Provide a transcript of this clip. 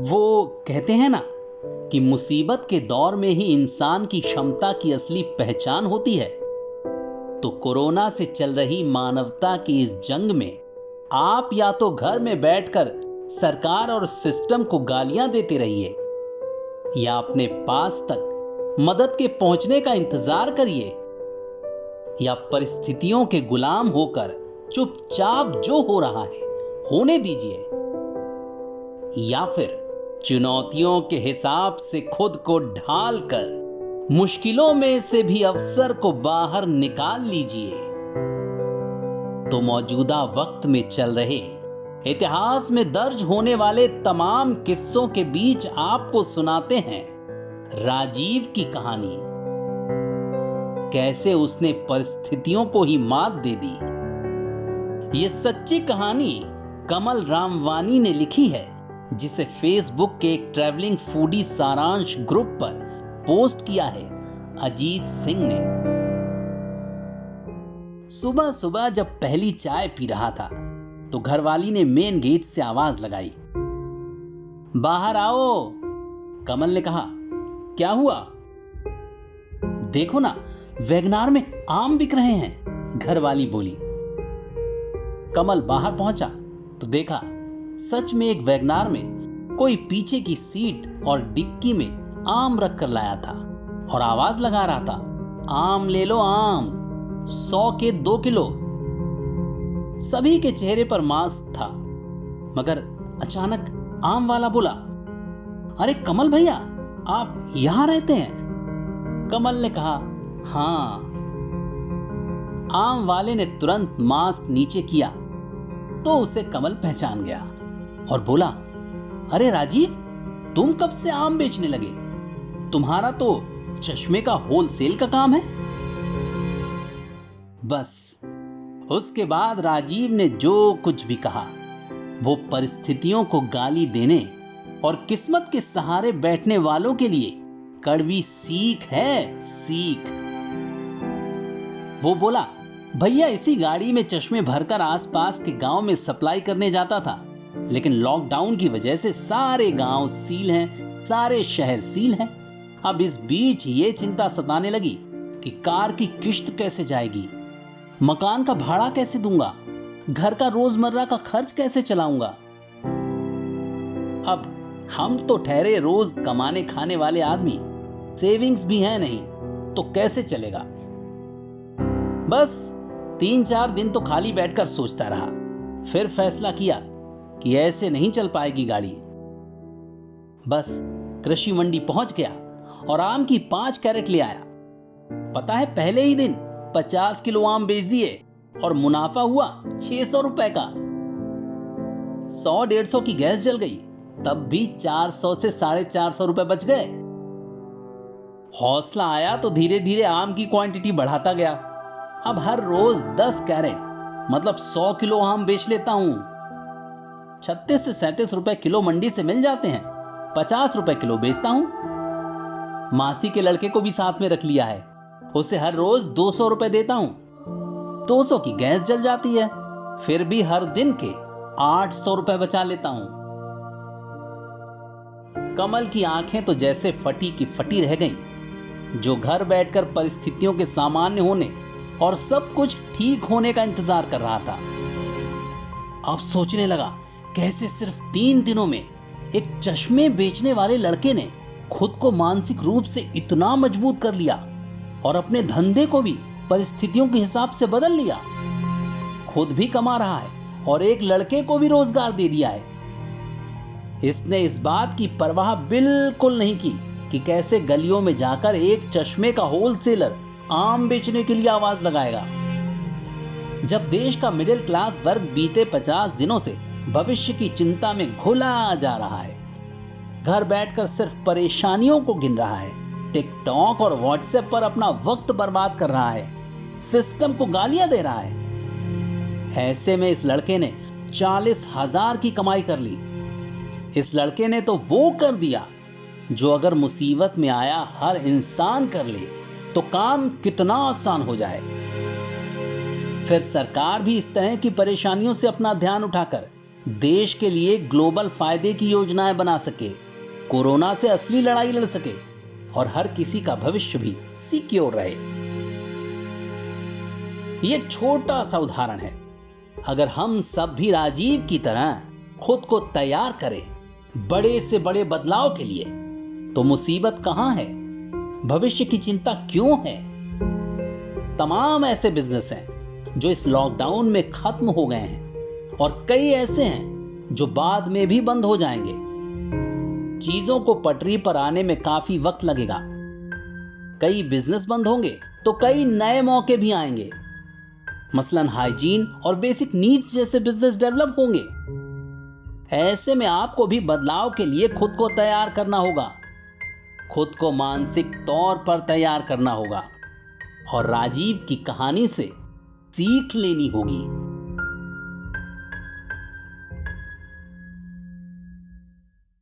वो कहते हैं ना कि मुसीबत के दौर में ही इंसान की क्षमता की असली पहचान होती है। तो कोरोना से चल रही मानवता की इस जंग में आप या तो घर में बैठकर सरकार और सिस्टम को गालियां देते रहिए, या अपने पास तक मदद के पहुंचने का इंतजार करिए, या परिस्थितियों के गुलाम होकर चुपचाप जो हो रहा है होने दीजिए, या फिर चुनौतियों के हिसाब से खुद को ढाल कर मुश्किलों में से भी अवसर को बाहर निकाल लीजिए। तो मौजूदा वक्त में चल रहे इतिहास में दर्ज होने वाले तमाम किस्सों के बीच आपको सुनाते हैं राजीव की कहानी। कैसे उसने परिस्थितियों को ही मात दे दी। यह सच्ची कहानी कमल रामवानी ने लिखी है, जिसे फेसबुक के एक ट्रैवलिंग फूडी सारांश ग्रुप पर पोस्ट किया है अजीत सिंह ने। सुबह सुबह जब पहली चाय पी रहा था तो घरवाली ने मेन गेट से आवाज लगाई, बाहर आओ। कमल ने कहा, क्या हुआ? देखो ना, वैगनार में आम बिक रहे हैं, घरवाली बोली। कमल बाहर पहुंचा तो देखा सच में एक वैगनार में कोई पीछे की सीट और डिक्की में आम रख कर लाया था और आवाज लगा रहा था, आम ले लो आम, 100 के 2 किलो। सभी के चेहरे पर मास्क था, मगर अचानक आम वाला बोला, अरे कमल भैया, आप यहां रहते हैं? कमल ने कहा, हां। आम वाले ने तुरंत मास्क नीचे किया तो उसे कमल पहचान गया और बोला, अरे राजीव, तुम कब से आम बेचने लगे? तुम्हारा तो चश्मे का होलसेल का काम है। बस उसके बाद राजीव ने जो कुछ भी कहा वो परिस्थितियों को गाली देने और किस्मत के सहारे बैठने वालों के लिए कड़वी सीख है, सीख। वो बोला, भैया इसी गाड़ी में चश्मे भरकर आसपास के गांव में सप्लाई करने जाता था, लेकिन लॉकडाउन की वजह से सारे गांव सील हैं, सारे शहर सील हैं। अब इस बीच ये चिंता सताने लगी कि कार की किश्त कैसे जाएगी, मकान का भाड़ा कैसे दूंगा, घर का रोजमर्रा का खर्च कैसे चलाऊंगा। अब हम तो ठहरे रोज कमाने खाने वाले आदमी, सेविंग्स भी है नहीं, तो कैसे चलेगा। बस 3-4 दिन तो खाली बैठकर सोचता रहा, फिर फैसला किया कि ऐसे नहीं चल पाएगी गाड़ी। बस कृषि मंडी पहुंच गया और आम की 5 कैरेट ले आया। पता है, पहले ही दिन 50 किलो आम बेच दिए और मुनाफा हुआ 600 रुपए का। 100-150 की गैस जल गई, तब भी 400 से 450 रुपए बच गए। हौसला आया तो धीरे धीरे आम की क्वांटिटी बढ़ाता गया। अब हर रोज 10 कैरेट मतलब 100 किलो आम बेच लेता हूं। 36 से 37 रुपए किलो मंडी से मिल जाते हैं, 50 रुपए किलो बेचता हूं। मासी के लड़के को भी साथ में रख लिया है, उसे हर रोज 200 रुपए देता हूं। 200 की गैस जल जाती है, फिर भी हर दिन के 800 रुपए बचा लेता हूं। कमल की आंखें तो जैसे फटी की फटी रह गईं। जो घर बैठकर परिस्थितियों के सामान्य होने और सब कुछ ठीक होने का इंतजार कर रहा था, अब सोचने लगा कैसे सिर्फ 3 दिनों में एक चश्मे बेचने वाले लड़के ने खुद को मानसिक रूप से इतना मजबूत कर लिया और अपने धंधे को भी परिस्थितियों के हिसाब से बदल लिया। खुद भी कमा रहा है और एक लड़के को भी रोजगार दे दिया है। इसने इस बात की परवाह बिल्कुल नहीं की कि कैसे गलियों में जाकर एक चश्मे का होलसेलर आम बेचने के लिए आवाज लगाएगा। जब देश का मिडिल क्लास वर्ग बीते 50 दिनों से भविष्य की चिंता में घुला जा रहा है, घर बैठकर सिर्फ परेशानियों को गिन रहा है, टिकटॉक और व्हाट्सएप पर अपना वक्त बर्बाद कर रहा है, सिस्टम को गालियां दे रहा है, ऐसे में इस लड़के ने 40,000 की कमाई कर ली। इस लड़के ने तो वो कर दिया जो अगर मुसीबत में आया हर इंसान कर ले तो काम कितना आसान हो जाए। फिर सरकार भी इस तरह की परेशानियों से अपना ध्यान उठाकर देश के लिए ग्लोबल फायदे की योजनाएं बना सके, कोरोना से असली लड़ाई लड़ सके और हर किसी का भविष्य भी सिक्योर रहे। ये एक छोटा सा उदाहरण है। अगर हम सब भी राजीव की तरह खुद को तैयार करें बड़े से बड़े बदलाव के लिए, तो मुसीबत कहां है, भविष्य की चिंता क्यों है। तमाम ऐसे बिजनेस हैं जो इस लॉकडाउन में खत्म हो गए हैं और कई ऐसे हैं जो बाद में भी बंद हो जाएंगे। चीजों को पटरी पर आने में काफी वक्त लगेगा। कई बिजनेस बंद होंगे तो कई नए मौके भी आएंगे। मसलन हाइजीन और बेसिक नीड्स जैसे बिजनेस डेवलप होंगे। ऐसे में आपको भी बदलाव के लिए खुद को तैयार करना होगा, खुद को मानसिक तौर पर तैयार करना होगा और राजीव की कहानी से सीख लेनी होगी।